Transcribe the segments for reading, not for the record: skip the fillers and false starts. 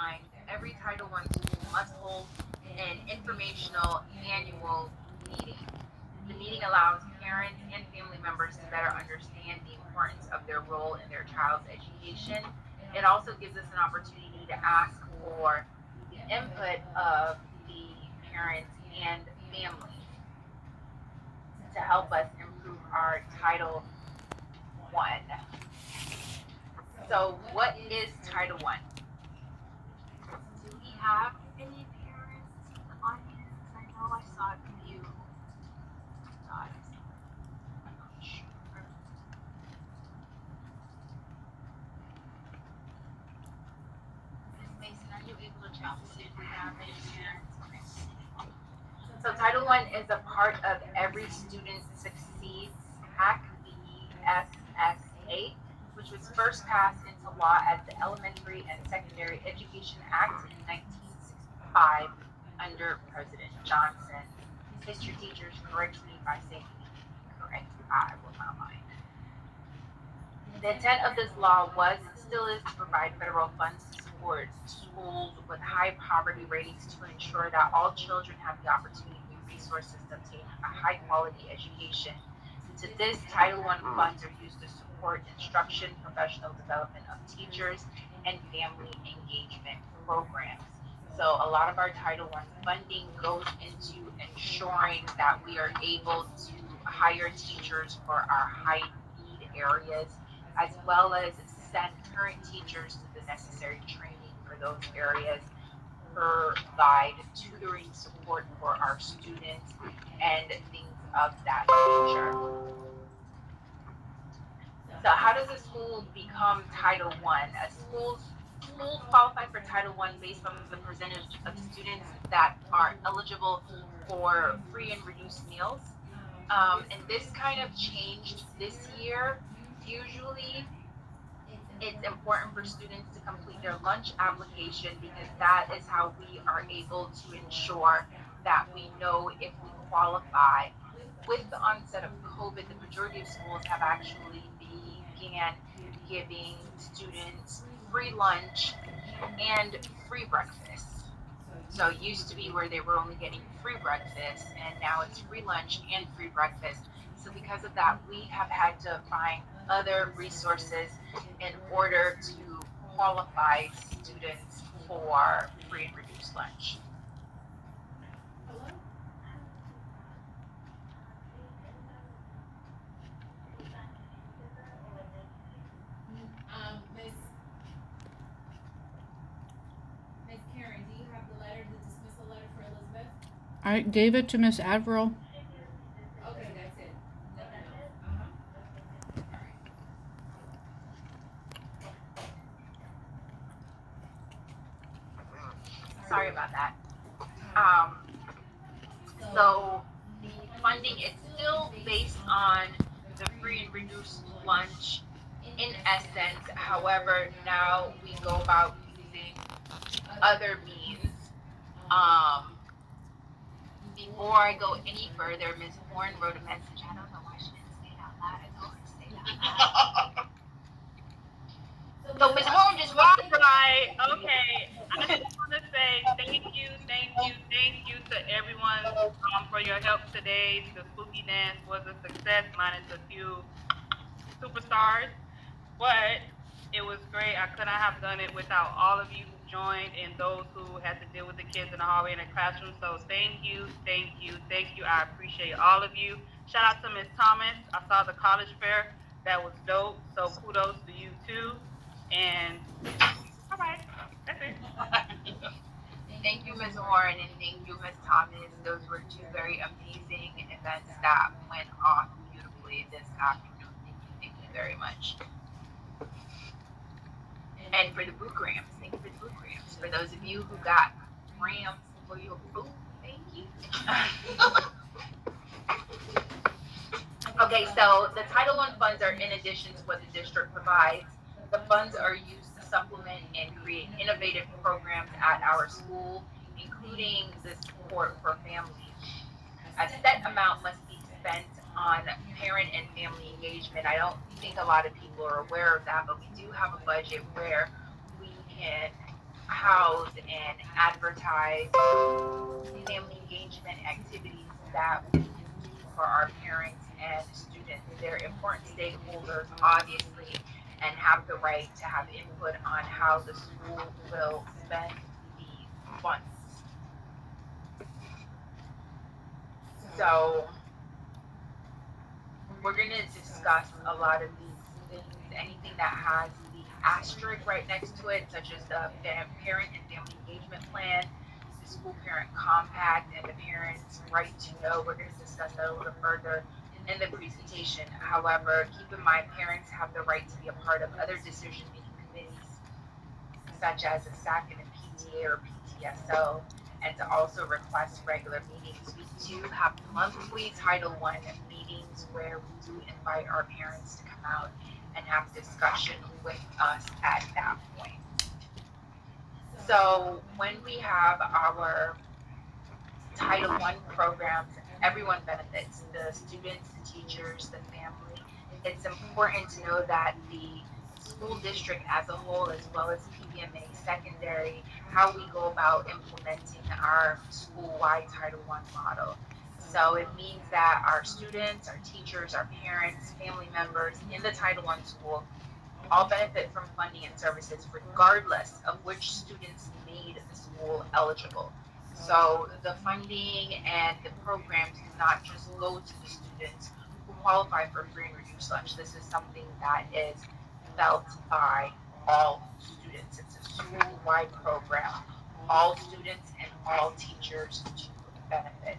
timeline, every Title I school must hold an informational annual meeting. The meeting allows parents and family members to better understand the importance of their role in their child's education. It also gives us an opportunity to ask for the input of the parents and families to help us improve our Title I. So, what is Title I? Do we have any parents in the audience? I know I saw a few nods. I'm not sure. Ms. Mason, are you able to check to see if we have any parents? Okay. So Title I is a part of Every Student Succeeds Act, the ESSA, which was first passed into law as the Elementary and Secondary Education Act in 1965 under President Johnson. History teachers, correct me if I say incorrect. I will not mind. The intent of this law was and still is to provide federal funds to support schools with high poverty ratings to ensure that all children have the opportunity and resources to obtain a high quality education. To this, Title I funds are used to support instruction, professional development of teachers, and family engagement programs. So a lot of our Title I funding goes into ensuring that we are able to hire teachers for our high need areas, as well as send current teachers to the necessary training for those areas, provide tutoring support for our students, and things of that nature. So how does a school become Title I? Schools qualify for Title I based on the percentage of students that are eligible for free and reduced meals. And this kind of changed this year. Usually, it's important for students to complete their lunch application because that is how we are able to ensure that we know if we qualify. With the onset of COVID, the majority of schools have actually began giving students free lunch and free breakfast. So it used to be where they were only getting free breakfast, and now it's free lunch and free breakfast. So because of that, we have had to find other resources in order to qualify students for free and reduced lunch. Miss Karen, do you have the letter, the dismissal letter for Elizabeth? I gave it to Miss Averill. Okay, that's it. Nothing else. Uh-huh. All right. Sorry about that. Um, so the funding is still based on the free and reduced lunch in essence. However, now we go about using other means. Um, Before I go any further, Ms. Horn wrote a message. I don't know why she didn't say it out loud. I told her to say it out loud. So Ms. Horn just wrote. Right. Okay. I just want to say thank you to everyone for your help today. The spooky dance was a success, minus a few superstars, but it was great. I couldn't have done it without all of you who joined and those who had to deal with the kids in the hallway and the classroom. So thank you. I appreciate all of you. Shout out to Miss Thomas. I saw the college fair. That was dope. So kudos to you too. And all right, that's it. Thank you, Ms. Horn, and thank you, Ms. Thomas. Those were two very amazing events that went off beautifully this afternoon. Thank you very much. And for the boot grams, thank you for the boot grams. For those of you who got grams for your boot, thank you. Okay, so the Title I funds are in addition to what the district provides. The funds are used to supplement and create innovative programs at our school, including the support for families. A set amount must be spent on parent and family engagement. I don't think a lot of people are aware of that, but we do have a budget where we can house and advertise family engagement activities that we can do for our parents and students. They're important stakeholders, obviously, and have the right to have input on how the school will spend the funds. So, we're going to discuss a lot of these things. Anything that has the asterisk right next to it, such as the parent and family engagement plan, the school parent compact, and the parent's right to know. We're going to discuss that a little further in the presentation. However, keep in mind parents have the right to be a part of other decision making committees, such as a SAC and a PTA or PTSO, and to also request regular meetings. We do have monthly Title I meetings where we do invite our parents to come out and have discussion with us at that point. So when we have our Title I programs, everyone benefits, the students, the teachers, the family. It's important to know that the school district as a whole, as well as PBMA secondary, how we go about implementing our school-wide Title I model. So it means that our students, our teachers, our parents, family members in the Title I school all benefit from funding and services regardless of which students made the school eligible. So the funding and the programs cannot just go to the students who qualify for free and reduced lunch. This is something that is felt by all students. It's a school-wide program. All students and all teachers to benefit.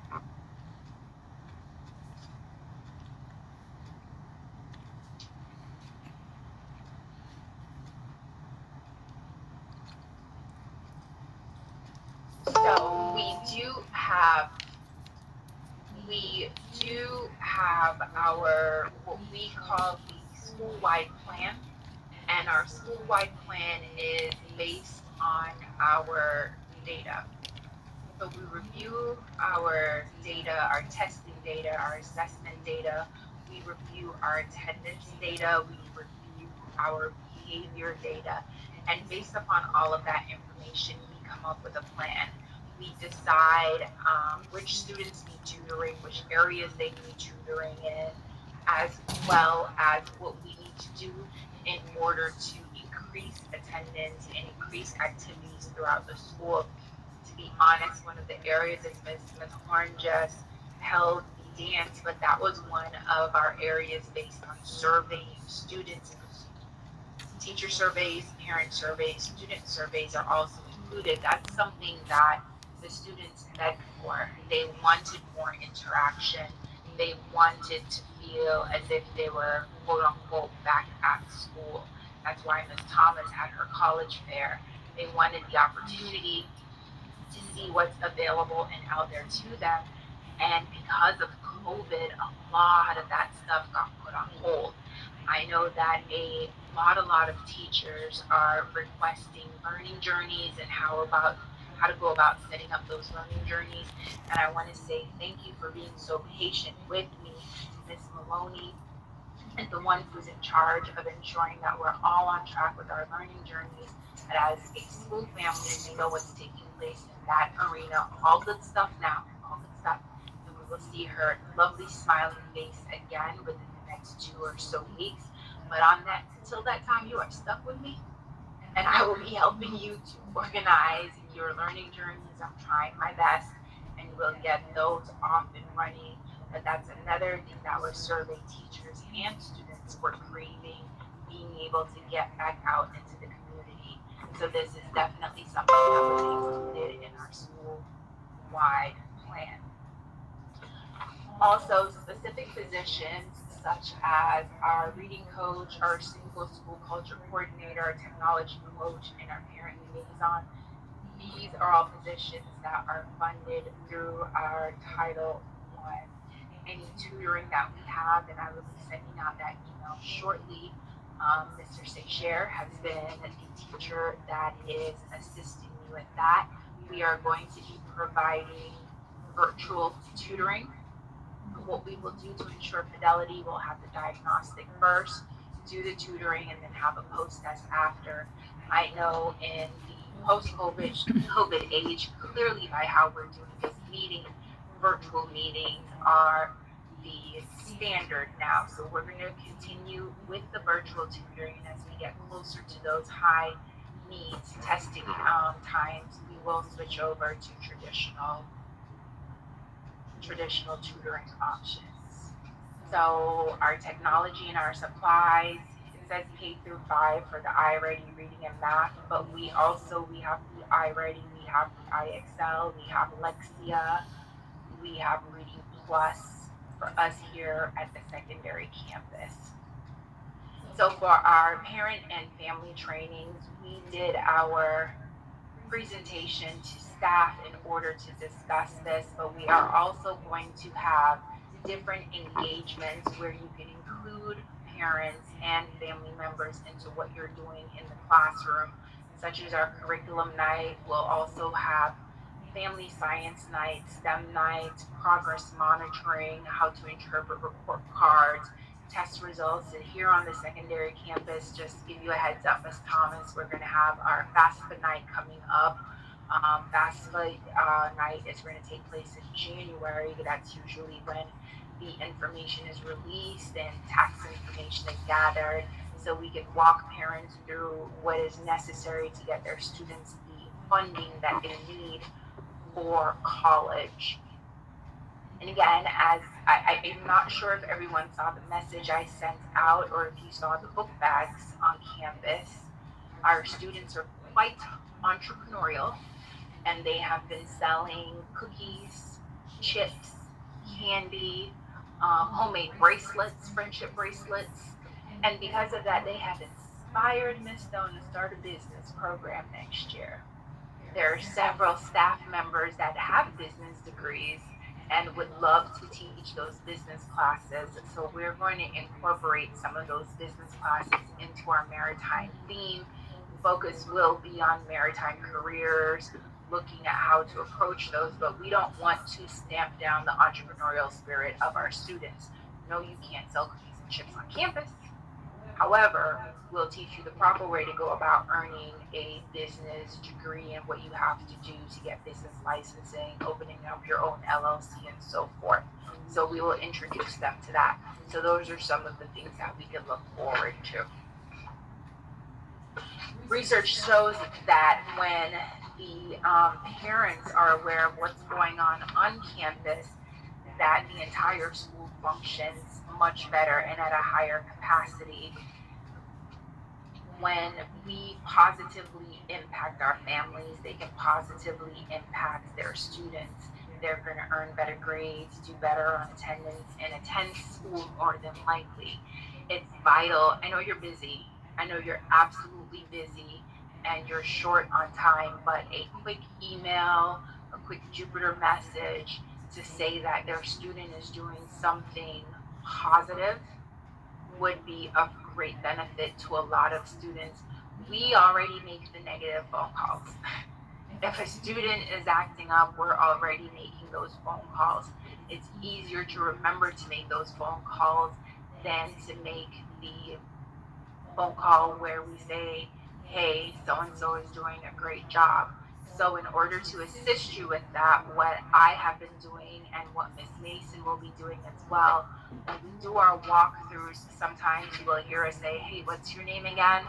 So we do have our what we call the school-wide plan, and our school-wide plan is based on our data. So we review our data, our testing data, our assessment data. We review our attendance data. We review our behavior data. And based upon all of that information, we come up with a plan. We decide which students need tutoring, which areas they need tutoring in, as well as what we need to do in order to increase attendance and increase activities throughout the school. To be honest, one of the areas is Ms. Horn just held the dance, but that was one of our areas based on surveying students. Teacher surveys, parent surveys, student surveys are also included. That's something that the students begged for. They wanted more interaction. They wanted to feel as if they were quote unquote back at school. That's why Ms. Thomas had her college fair. They wanted the opportunity to see what's available and out there to them. And because of COVID, a lot of that stuff got put on hold. I know that a lot of teachers are requesting learning journeys and how to go about setting up those learning journeys. And I want to say thank you for being so patient with me, Miss Maloney, and the one who's in charge of ensuring that we're all on track with our learning journeys. And as a school family, we know what's taking place in that arena. All good stuff now, all good stuff. And we will see her lovely smiling face again within the next 2 or so weeks. But on that, until that time, you are stuck with me, and I will be helping you to organize your learning journeys. I'm trying my best, and we'll get those off and running. But that's another thing that we're serving teachers and students for craving, being able to get back out into the community. So this is definitely something that was included in our school-wide plan. Also, specific positions such as our reading coach, our single school culture coordinator, our technology coach, and our parent liaison. These are all positions that are funded through our Title I. Any tutoring that we have, and I will be sending out that email shortly. Mr. Seychelles has been the teacher that is assisting me with that. We are going to be providing virtual tutoring. What we will do to ensure fidelity, we'll have the diagnostic first, do the tutoring, and then have a post test after. I know in the post-COVID age, clearly by how we're doing this meeting, virtual meetings are the standard now. So we're going to continue with the virtual tutoring, and as we get closer to those high needs testing times, we will switch over to traditional tutoring options. So our technology and our supplies, it says K through 5 for the iReady reading and math, but we have the iReady, we have the iExcel, we have Lexia, we have Reading Plus for us here at the secondary campus. So for our parent and family trainings, we did our presentation to staff in order to discuss this, but we are also going to have different engagements where you can include parents and family members into what you're doing in the classroom, such as our curriculum night. We'll also have family science night, STEM night, progress monitoring, how to interpret report cards, test results. And here on the secondary campus, just to give you a heads up, Ms. Thomas, we're going to have our FAFSA night coming up. FAFSA night is going to take place in January. That's usually when the information is released and tax information is gathered, so we can walk parents through what is necessary to get their students the funding that they need for college. And again, as I'm not sure if everyone saw the message I sent out or if you saw the book bags on campus, our students are quite entrepreneurial, and they have been selling cookies, chips, candy, homemade bracelets, friendship bracelets. And because of that, they have inspired Miss Stone to start a business program next year. There are several staff members that have business degrees and would love to teach those business classes. So we're going to incorporate some of those business classes into our maritime theme. The focus will be on maritime careers, looking at how to approach those, but we don't want to stamp down the entrepreneurial spirit of our students. No, you can't sell cookies and chips on campus. However, we'll teach you the proper way to go about earning a business degree and what you have to do to get business licensing, opening up your own LLC, and so forth. So we will introduce them to that. So those are some of the things that we can look forward to. Research shows that when the parents are aware of what's going on campus, that the entire school functions much better and at a higher capacity. When we positively impact our families, they can positively impact their students. They're going to earn better grades, do better on attendance, and attend school more than likely. It's vital. I know you're busy. I know you're absolutely busy and you're short on time, but a quick email, a quick Jupiter message to say that their student is doing something positive would be of great benefit to a lot of students. We already make the negative phone calls. If a student is acting up, we're already making those phone calls. It's easier to remember to make those phone calls than to make the phone call where we say, hey, so-and-so is doing a great job. So in order to assist you with that, what I have been doing and what Miss Mason will be doing as well, when we do our walkthroughs, sometimes you will hear us say, hey, what's your name again?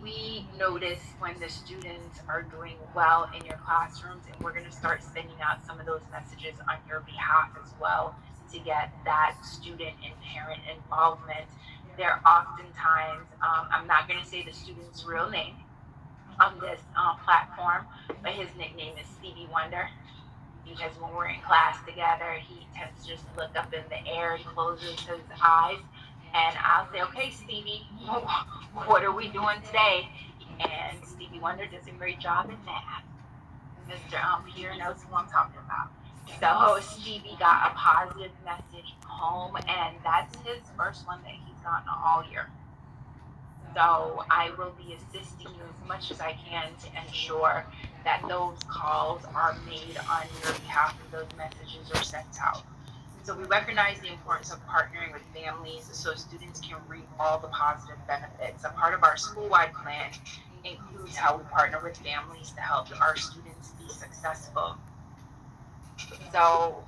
We notice when the students are doing well in your classrooms, and we're going to start sending out some of those messages on your behalf as well to get that student and parent involvement. They're oftentimes, I'm not going to say the student's real name on this platform, but his nickname is Stevie Wonder, because when we're in class together, he tends to just look up in the air and closes his eyes. And I'll say, okay, Stevie, what are we doing today? And Stevie Wonder does a great job in that. Mr. Pierre knows who I'm talking about. So Stevie got a positive message home, and that's his first one that he's gotten all year. So I will be assisting you as much as I can to ensure that those calls are made on your behalf and those messages are sent out. So we recognize the importance of partnering with families so students can reap all the positive benefits. A part of our school-wide plan includes how we partner with families to help our students be successful. So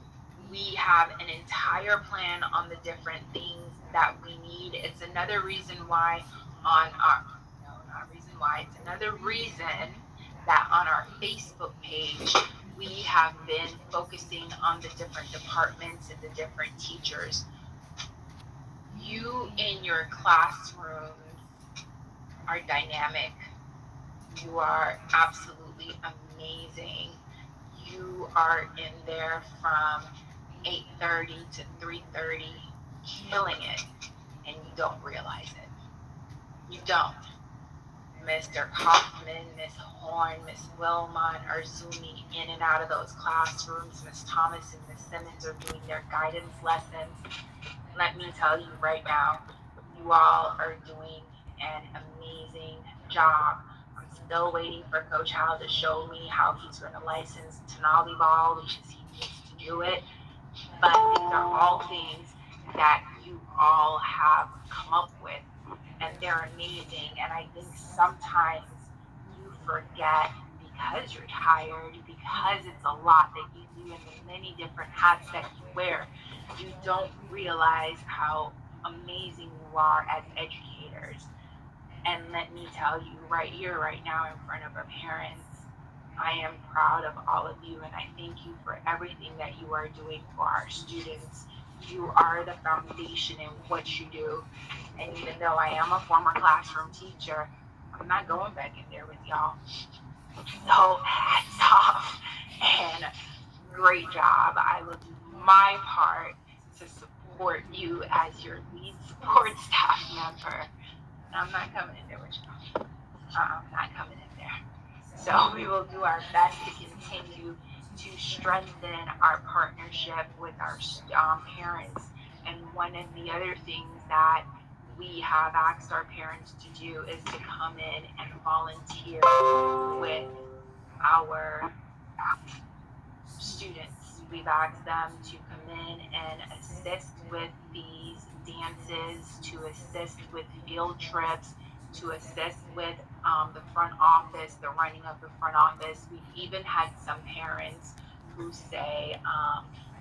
we have an entire plan on the different things that we need. It's another reason why on our, no, not reason why, it's another reason that on our Facebook page, we have been focusing on the different departments and the different teachers. You in your classrooms are dynamic. You are absolutely amazing. You are in there from 8:30 to 3:30, killing it, and you don't realize it. You don't. Mr. Kaufman, Miss Horn, Miss Wilmot are zooming in and out of those classrooms. Miss Thomas and Miss Simmons are doing their guidance lessons. Let me tell you right now, you all are doing an amazing job. I'm still waiting for Coach Hal to show me how he's going to license Tenali Ball because he needs to do it. But these are all things that you all have come up with, and they're amazing. And I think sometimes you forget because you're tired, because it's a lot that you do and the many different hats that you wear, you don't realize how amazing you are as educators. And let me tell you right here, right now, in front of our parents, I am proud of all of you, and I thank you for everything that you are doing for our students. You are the foundation in what you do. And even though I am a former classroom teacher, I'm not going back in there with y'all. So hats off and great job. I will do my part to support you as your lead support staff member. I'm not coming in there with y'all. I'm not coming in there. So we will do our best to continue to strengthen our partnership with our parents. And one of the other things that we have asked our parents to do is to come in and volunteer with our students. We've asked them to come in and assist with these dances, to assist with field trips, to assist with the front office, the running of the front office. We've even had some parents who say,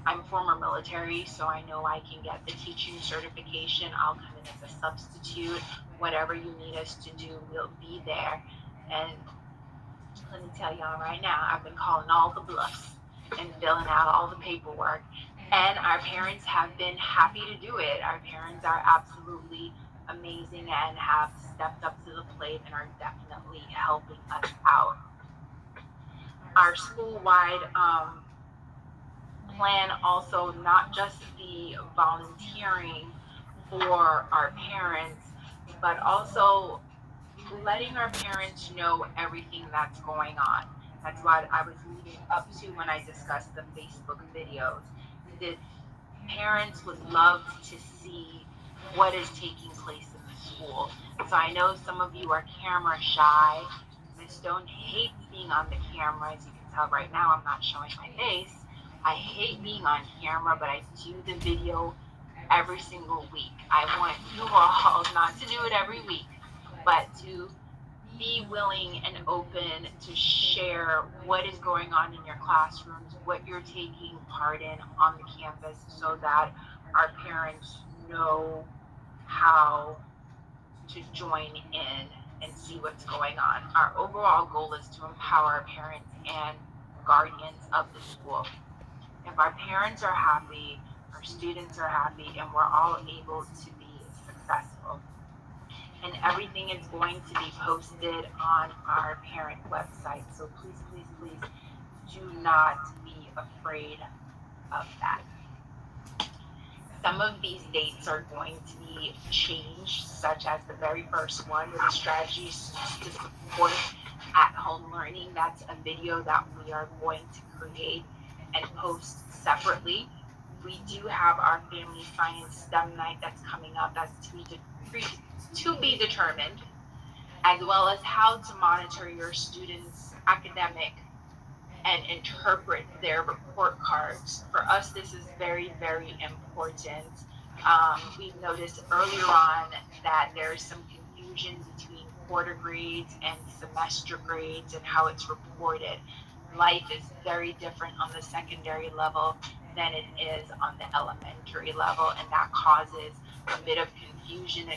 I'm former military, so I know I can get the teaching certification. I'll come in as a substitute. Whatever you need us to do, we'll be there. And let me tell y'all right now, I've been calling all the bluffs and filling out all the paperwork. And our parents have been happy to do it. Our parents are absolutely amazing and have stepped up to the plate and are definitely helping us out. Our school-wide plan also not just the volunteering for our parents, but also letting our parents know everything that's going on. That's what I was leading up to when I discussed the Facebook videos. The parents would love to see what is taking place in the school. So I know some of you are camera shy. Miss Stone hates being on the camera. As you can tell right now, I'm not showing my face. I hate being on camera, but I do the video every single week. I want you all not to do it every week, but to be willing and open to share what is going on in your classrooms, what you're taking part in on the campus, so that our parents know how to join in and see what's going on. Our overall goal is to empower our parents and guardians of the school. If our parents are happy, our students are happy, and we're all able to be successful. And everything is going to be posted on our parent website. So please, please, please do not be afraid of that. Some of these dates are going to be changed, such as the very first one with the strategies to support at-home learning. That's a video that we are going to create and post separately. We do have our Family Science STEM Night that's coming up. That's to be determined, as well as how to monitor your students' academic and interpret their report cards. For us, this is very, very important. We've noticed earlier on that there's some confusion between quarter grades and semester grades and how it's reported. Life is very different on the secondary level than it is on the elementary level, and that causes a bit of confusion,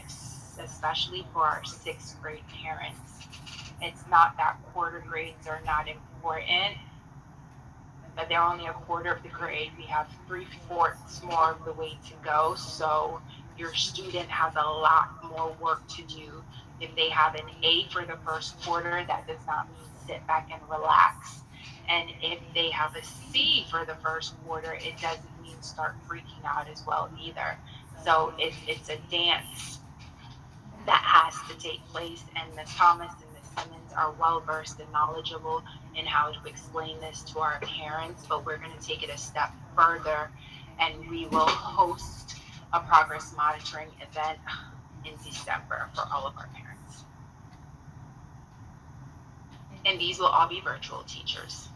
especially for our sixth grade parents. It's not that quarter grades are not important, but they're only a quarter of the grade. We have 3/4 more of the way to go. So your student has a lot more work to do. If they have an A for the first quarter, that does not mean sit back and relax. And if they have a C for the first quarter, it doesn't mean start freaking out as well either. So it's a dance that has to take place, and Ms. Thomas and Ms. Simmons are well versed and knowledgeable in how to explain this to our parents, but we're going to take it a step further, and we will host a progress monitoring event in December for all of our parents. And these will all be virtual, teachers.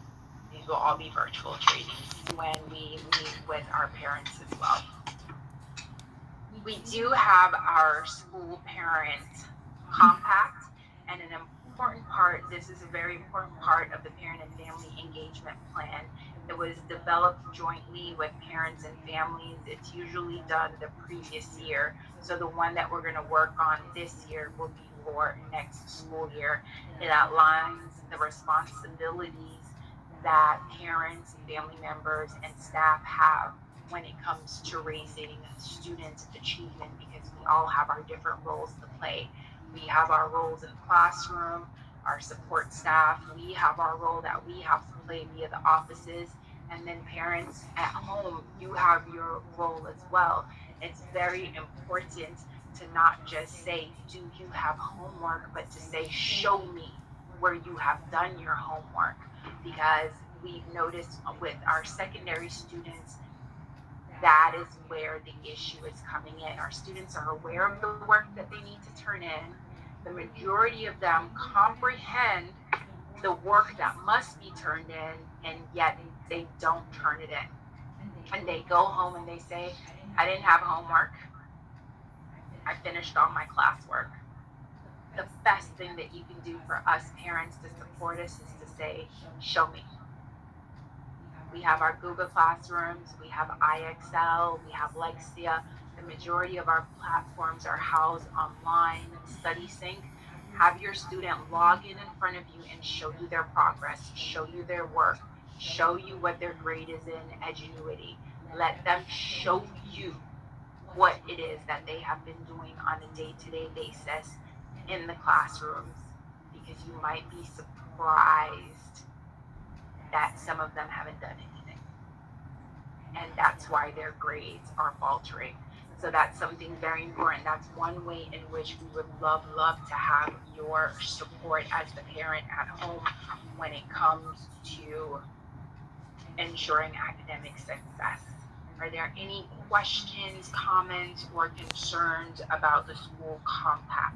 These will all be virtual trainings when we meet with our parents as well. We do have our school parent compact, and an important part, this is a very important part of the parent and family engagement plan. It was developed jointly with parents and families. It's usually done the previous year. So the one that we're going to work on this year will be for next school year. It outlines the responsibilities that parents, family members, and staff have when it comes to raising student achievement, because we all have our different roles to play. We have our roles in the classroom, our support staff, we have our role that we have to play via the offices, and then parents at home, you have your role as well. It's very important to not just say, do you have homework, but to say, show me where you have done your homework, because we've noticed with our secondary students, that is where the issue is coming in. Our students are aware of the work that they need to turn in. The majority of them comprehend the work that must be turned in, and yet they don't turn it in. And they go home and they say, I didn't have homework. I finished all my classwork. The best thing that you can do for us parents to support us is to say, show me. We have our Google Classrooms, we have IXL, we have Lexia. The majority of our platforms are housed online. StudySync. Have your student log in front of you and show you their progress, show you their work, show you what their grade is in Edgenuity. Let them show you what it is that they have been doing on a day-to-day basis in the classrooms, because you might be surprised that some of them haven't done anything. And that's why their grades are faltering. So that's something very important. That's one way in which we would love to have your support as the parent at home when it comes to ensuring academic success. Are there any questions, comments, or concerns about the school compact?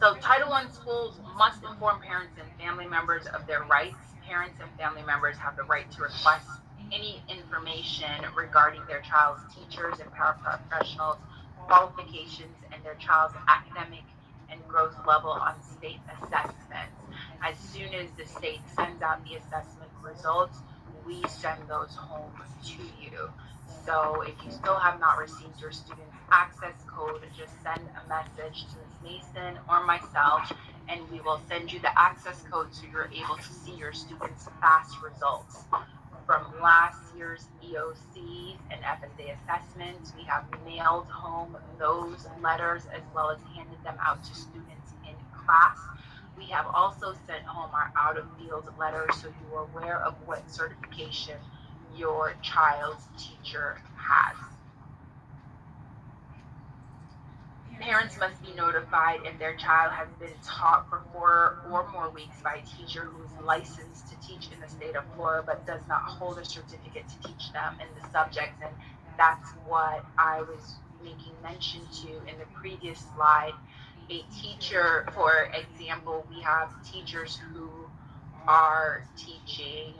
So Title I schools must inform parents and family members of their rights. Parents and family members have the right to request any information regarding their child's teachers and paraprofessionals, qualifications, and their child's academic and growth level on state assessments. As soon as the state sends out the assessment results, we send those home to you. So if you still have not received your student's access code, just send a message to Ms. Mason or myself, and we will send you the access code so you're able to see your student's fast results. From last year's EOCs and FSA assessments, we have mailed home those letters as well as handed them out to students in class. We have also sent home our out of field letters so you are aware of what certification your child's teacher has. Parents must be notified if their child has been taught for 4 or more weeks by a teacher who is licensed to teach in the state of Florida but does not hold a certificate to teach them in the subjects. And that's what I was making mention to in the previous slide. A teacher, for example, we have teachers who are teaching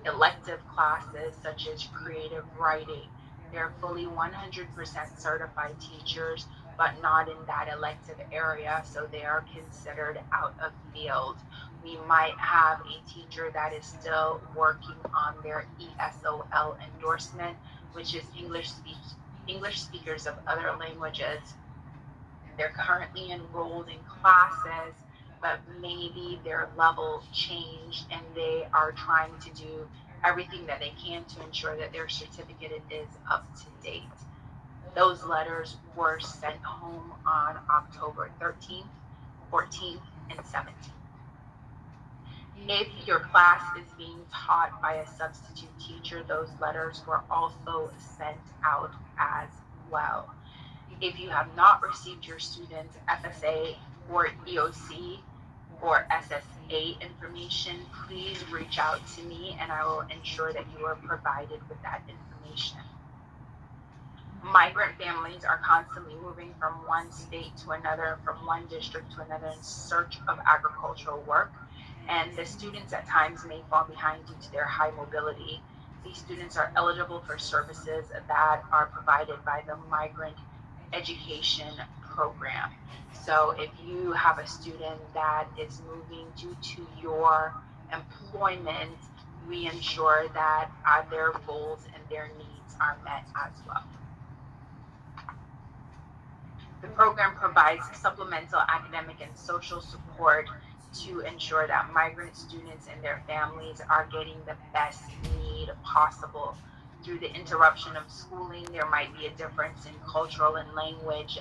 elective classes such as creative writing. They're fully 100% certified teachers, but not in that elective area, so they are considered out of field. We might have a teacher that is still working on their ESOL endorsement, which is English speakers of other languages. They're currently enrolled in classes, but maybe their level changed and they are trying to do everything that they can to ensure that their certificate is up to date. Those letters were sent home on October 13th, 14th, and 17th. If your class is being taught by a substitute teacher, those letters were also sent out as well. If you have not received your student's FSA or EOC or SSA information, please reach out to me and I will ensure that you are provided with that information. Migrant families are constantly moving from one state to another, from one district to another in search of agricultural work, and the students at times may fall behind due to their high mobility. These students are eligible for services that are provided by the Migrant Education program. So if you have a student that is moving due to your employment, we ensure that their goals and their needs are met as well. The program provides supplemental academic and social support to ensure that migrant students and their families are getting the best need possible. Through the interruption of schooling, there might be a difference in cultural and language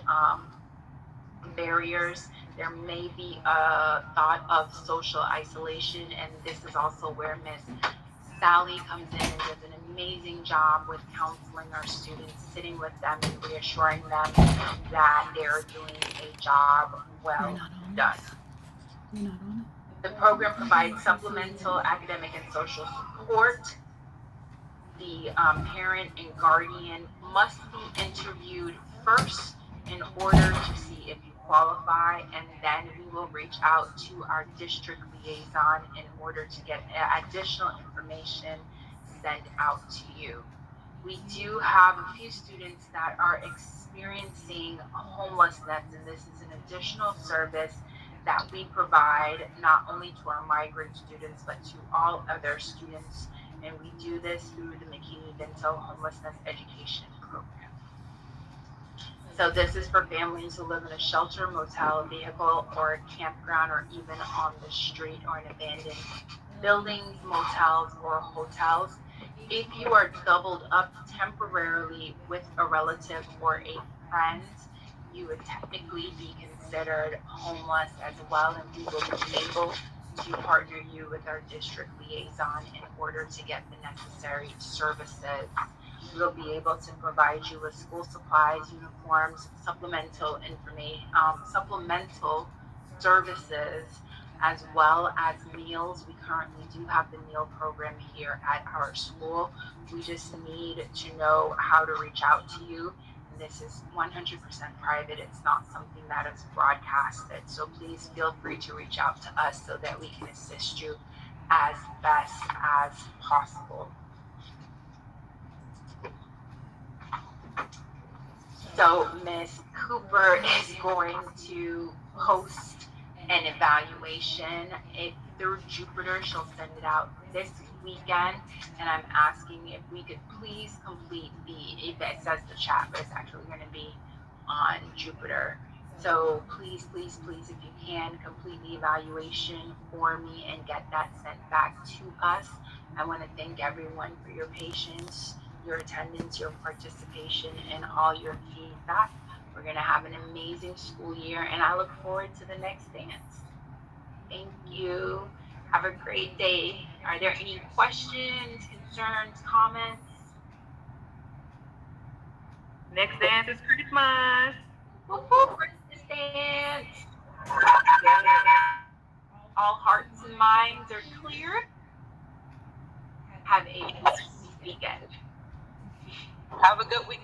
barriers. There may be a thought of social isolation, and this is also where Miss Sally comes in and does an amazing job with counseling our students, sitting with them and reassuring them that they're doing a job well done. The program provides supplemental academic and social support. The parent and guardian must be interviewed first in order to see if you qualify, and then we will reach out to our district liaison in order to get additional information sent out to you. We do have a few students that are experiencing homelessness, and this is an additional service that we provide not only to our migrant students but to all other students, and we do this through the McKinney-Vento Homelessness Education Program. So this is for families who live in a shelter, motel, vehicle, or a campground, or even on the street or in abandoned buildings, motels, or hotels. If you are doubled up temporarily with a relative or a friend, you would technically be considered homeless as well, and we will be able to partner you with our district liaison in order to get the necessary services. We'll be able to provide you with school supplies, uniforms, supplemental services, as well as meals. We currently do have the meal program here at our school. We just need to know how to reach out to you. And this is 100% private. It's not something that is broadcasted. So please feel free to reach out to us so that we can assist you as best as possible. So Ms. Cooper is going to host an evaluation through Jupiter. She'll send it out this weekend, and I'm asking if we could please complete it says the chat, but it's actually going to be on Jupiter. So please, please, please, if you can, complete the evaluation for me and get that sent back to us. I want to thank everyone for your patience, your attendance, your participation, and all your feedback. We're going to have an amazing school year, and I look forward to the next dance. Thank you. Have a great day. Are there any questions, concerns, comments? Next dance is Christmas. Woo-hoo, Christmas dance. All hearts and minds are clear. Have a blessed weekend. Have a good weekend.